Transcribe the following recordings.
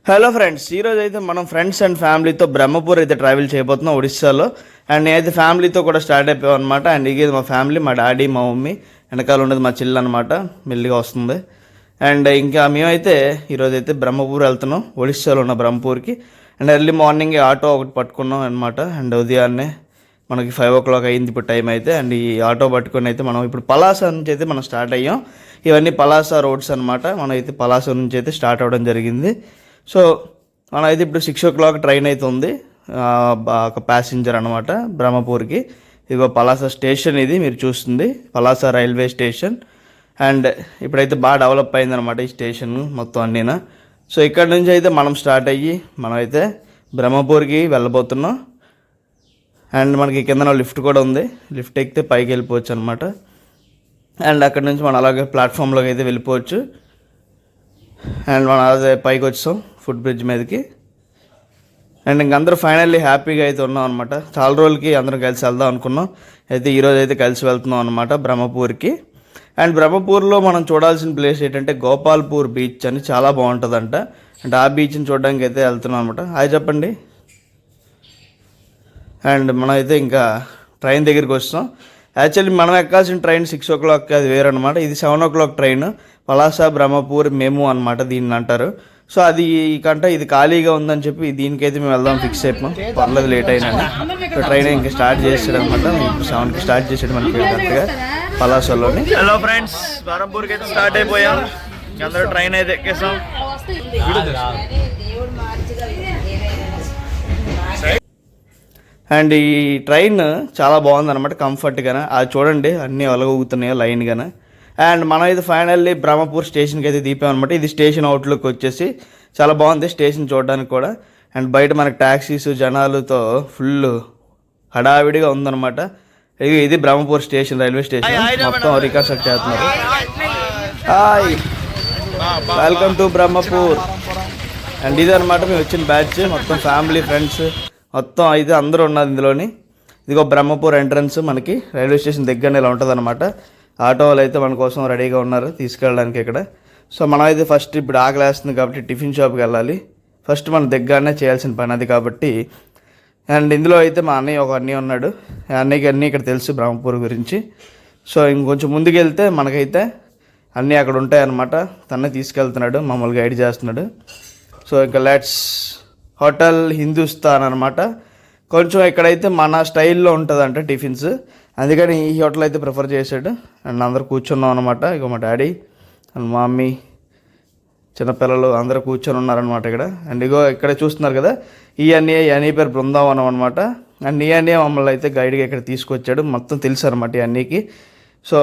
Hello friends, ఈరోజు అయితే మనం ఫ్రెండ్స్ అండ్ ఫ్యామిలీతో బ్రహ్మపూర్ అయితే ట్రావెల్ చేయబోతున్నాం ఒడిస్సాలో. అండ్ నేనైతే ఫ్యామిలీతో కూడా స్టార్ట్ అయిపోయాం అనమాట. అండ్ ఇది మా ఫ్యామిలీ, మా డాడీ, మా మమ్మీ, వెనకాల ఉండేది మా చెల్లి అనమాట. మెల్లిగా వస్తుంది. అండ్ ఇంకా మేమైతే ఈరోజు అయితే బ్రహ్మపూర్ వెళ్తున్నాం, ఒడిస్సాలో ఉన్న బ్రహ్మపూర్కి. అండ్ ఎర్లీ మార్నింగ్ ఆటో ఒకటి పట్టుకున్నాం అనమాట. అండ్ ఉదయాన్నే మనకి 5 o'clock అయింది ఇప్పుడు టైం అయితే. అండ్ ఈ ఆటో పట్టుకొని అయితే మనం ఇప్పుడు పలాస నుంచి అయితే మనం స్టార్ట్ అయ్యాం. ఇవన్నీ పలాస రోడ్స్ అనమాట. మనం అయితే పలాస నుంచి అయితే స్టార్ట్ అవ్వడం జరిగింది. సో మనం అయితే ఇప్పుడు 6 o'clock ట్రైన్ అయితే ఉంది, ఒక ప్యాసింజర్ అనమాట బ్రహ్మపూర్కి. ఇదిగో పలాస స్టేషన్, ఇది మీరు చూస్తుంది పలాస రైల్వే స్టేషన్. అండ్ ఇప్పుడైతే బాగా డెవలప్ అయిందనమాట ఈ స్టేషన్ మొత్తం అన్నీనా. సో ఇక్కడ నుంచి అయితే మనం స్టార్ట్ అయ్యి మనమైతే బ్రహ్మపూర్కి వెళ్ళబోతున్నాం. అండ్ మనకి కింద లిఫ్ట్ కూడా ఉంది, లిఫ్ట్ ఎక్కితే పైకి వెళ్ళిపోవచ్చు అనమాట. అండ్ అక్కడ నుంచి మనం అలాగే ప్లాట్ఫామ్లోకి అయితే వెళ్ళిపోవచ్చు. అండ్ మనం అదే పైకి వచ్చాం ఫుట్ బ్రిడ్జ్ మీదకి. అండ్ ఇంకందరూ ఫైనల్లీ హ్యాపీగా అయితే ఉన్నాం అనమాట. చాలా రోజులకి అందరం కలిసి వెళ్దాం అనుకున్నాం. అయితే ఈరోజు అయితే కలిసి వెళ్తున్నాం అనమాట బ్రహ్మపూర్కి. అండ్ బ్రహ్మపూర్లో మనం చూడాల్సిన ప్లేస్ ఏంటంటే గోపాల్పూర్ బీచ్ అని, చాలా బాగుంటుందంట. అంటే ఆ బీచ్ని చూడడానికి అయితే వెళ్తున్నాం అనమాట. హాయ్ చెప్పండి. అండ్ మనం అయితే ఇంకా ట్రైన్ దగ్గరికి వస్తాం. యాక్చువల్లీ మనం ఎక్కాల్సిన ట్రైన్ 6 o'clock, అది వేరు అనమాట. ఇది 7 o'clock ట్రైన్, పలాస బ్రహ్మపూర్ మేము అనమాట దీన్ని అంటారు. సో అది కంటే ఇది ఖాళీగా ఉందని చెప్పి దీనికైతే మేము వెళ్దాం ఫిక్స్ అయిపోయాం. పర్లేదు లేట్ అయినా. సో ట్రైన్ ఇంకా స్టార్ట్ చేసాడు అనమాట. 7కి స్టార్ట్ చేసాడు మనకి కరెక్ట్గా పలాసలోని. హలో ఫ్రెండ్స్, బ్రహ్మపూర్కి అయితే స్టార్ట్ అయిపోయాం. అందరూ ట్రైన్ అయితే ఎక్కేసాం. అండ్ ఈ ట్రైన్ చాలా బాగుందన్నమాట, కంఫర్ట్గానే. అది చూడండి అన్నీ ఒలగొగుతున్నాయో లైన్గానే. అండ్ మనం అయితే ఫైనల్లీ బ్రహ్మపూర్ స్టేషన్కి అయితే దిపామన్నమాట. ఇది స్టేషన్ అవుట్లుక్ వచ్చేసి చాలా బాగుంది స్టేషన్ చూడడానికి కూడా. అండ్ బయట మనకి ట్యాక్సీస్ జనాలతో ఫుల్ హడావిడిగా ఉందన్నమాట. ఇది బ్రహ్మపూర్ స్టేషన్, రైల్వే స్టేషన్ మొత్తం రికన్స్ట్రక్ట్ చేస్తున్నారు. Hi, welcome to Brahmapur. And ఇది అనమాట మేము వచ్చిన బ్యాచ్, మొత్తం ఫ్యామిలీ ఫ్రెండ్స్ మొత్తం అయితే అందరూ ఉన్నారు ఇందులోని. ఇదిగో బ్రహ్మపూర్ ఎంట్రన్స్ మనకి రైల్వే స్టేషన్ దగ్గరనే ఇలా ఉంటుంది అనమాట. ఆటో వాళ్ళు అయితే మన కోసం రెడీగా ఉన్నారు తీసుకెళ్ళడానికి ఇక్కడ. సో మనం అయితే ఫస్ట్ ఇప్పుడు ఆకలి వేస్తుంది కాబట్టి టిఫిన్ షాప్కి వెళ్ళాలి. ఫస్ట్ మన దగ్గరనే చేయాల్సిన పని అది కాబట్టి. అండ్ ఇందులో అయితే మా అన్నయ్య, ఒక అన్నయ్య ఉన్నాడు. అన్నయ్యకి అన్నీ ఇక్కడ తెలుసు బ్రహ్మపూర్ గురించి. సో ఇంకొంచెం ముందుకు వెళ్తే మనకైతే అన్నీ అక్కడ ఉంటాయన్నమాట. తనే తీసుకెళ్తున్నాడు, మమ్మల్ని గైడ్ చేస్తున్నాడు. సో ఇంకా లెట్స్ హోటల్ హిందుస్థాన్ అనమాట. కొంచెం ఇక్కడైతే మన స్టైల్లో ఉంటుందంట టిఫిన్స్, అందుకని ఈ హోటల్ అయితే ప్రిఫర్ చేశాడు. అండ్ అందరూ కూర్చున్నాం అనమాట. ఇక మా డాడీ అండ్ మా మమ్మీ, చిన్నపిల్లలు అందరూ కూర్చొని ఉన్నారనమాట ఇక్కడ. అండ్ ఇగో ఇక్కడ చూస్తున్నారు కదా, ఈ అన్నీ పేరు బృందావనం అనమాట. అండ్ ఈ అన్నీ మమ్మల్ని అయితే గైడ్గా ఇక్కడ తీసుకొచ్చాడు, మొత్తం తెలుసు అనమాట ఈ అన్నీకి. సో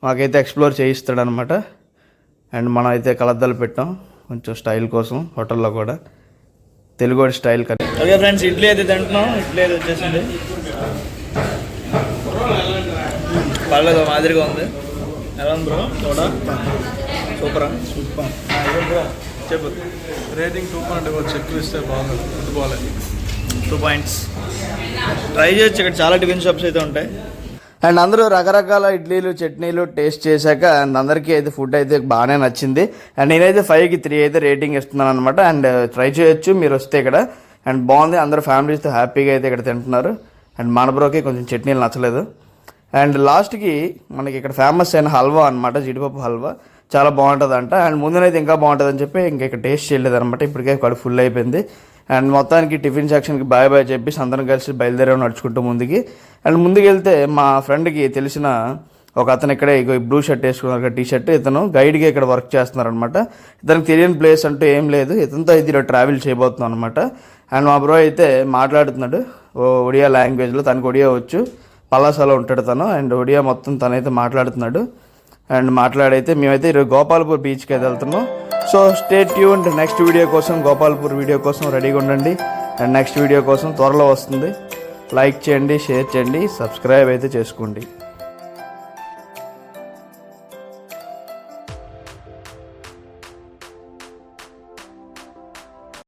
మాకైతే ఎక్స్ప్లోర్ చేయిస్తాడు అనమాట. అండ్ మనం అయితే కలద్దలు పెట్టాం కొంచెం స్టైల్ కోసం హోటల్లో కూడా, తెలుగు స్టైల్ కదా. ఓకే ఫ్రెండ్స్, ఇడ్లీ అయితే తింటున్నాం. ఇడ్లీ అయితే వచ్చేసింది, పర్లేదు మాదిరిగా ఉంది. ఎలా ఉంది బ్రో? చూడా సూపరా? సూపర్. చెప్పు రేటింగ్ 2.5 ఇవ్వచ్చు, ఎక్కువ ఇస్తే బాగుంది. 2 points. ట్రై చేయొచ్చు, ఇక్కడ చాలా టిఫిన్ షాప్స్ అయితే ఉంటాయి. అండ్ అందరూ రకరకాల ఇడ్లీలు చట్నీలు టేస్ట్ చేశాక అండ్ అందరికీ అయితే ఫుడ్ అయితే బాగానే నచ్చింది. అండ్ నేనైతే 5కి 3 అయితే రేటింగ్ ఇస్తున్నాను అనమాట. అండ్ ట్రై చేయొచ్చు మీరు వస్తే ఇక్కడ. అండ్ బాగుంది, అందరూ ఫ్యామిలీస్తో హ్యాపీగా అయితే ఇక్కడ తింటున్నారు. అండ్ మన బ్రోకి కొంచెం చట్నీలు నచ్చలేదు. అండ్ లాస్ట్కి మనకి ఇక్కడ ఫేమస్ అయిన హల్వా అనమాట, జీడిపప్పు హల్వా చాలా బాగుంటుందంట. అండ్ ముందునైతే ఇంకా బాగుంటుందని చెప్పి ఇంకా ఇక్కడ టేస్ట్ చేయలేదు అనమాట. ఇప్పటికే కడుపు ఫుల్ అయిపోయింది. అండ్ మొత్తానికి టిఫిన్ సెక్షన్కి బాయ్ బాయ్ చెప్పేసి అందరం కలిసి బయలుదేరాం నడుచుకుంటూ ముందుకి. అండ్ ముందుకు వెళ్తే మా ఫ్రెండ్కి తెలిసిన ఒక అతను ఇక్కడే బ్లూ షర్ట్ వేసుకున్నారు, టీ షర్ట్, ఇతను గైడ్గా ఇక్కడ వర్క్ చేస్తున్నారనమాట. ఇతనికి తెలియని ప్లేస్ అంటూ ఏం లేదు, ఇతనితో అయితే ఇలా ట్రావెల్ చేయబోతున్నాం అనమాట. అండ్ మా బ్రో అయితే మాట్లాడుతున్నాడు ఒడియా లాంగ్వేజ్లో, తనకు ఒడియా వచ్చు, పలాసలో ఉంటాడు తను. అండ్ ఒడియా మొత్తం తనైతే మాట్లాడుతున్నాడు. అండ్ మాట్లాడైతే మేమైతే ఈరోజు గోపాల్పూర్ బీచ్కి అయితే వెళ్తున్నాం. So stay tuned, next video కోసం, గోపాల్పూర్ వీడియో కోసం రెడీగా ఉండండి. అండ్ నెక్స్ట్ వీడియో కోసం త్వరలో వస్తుంది. లైక్ చేయండి, షేర్ చేయండి, సబ్స్క్రైబ్ అయితే చేసుకోండి.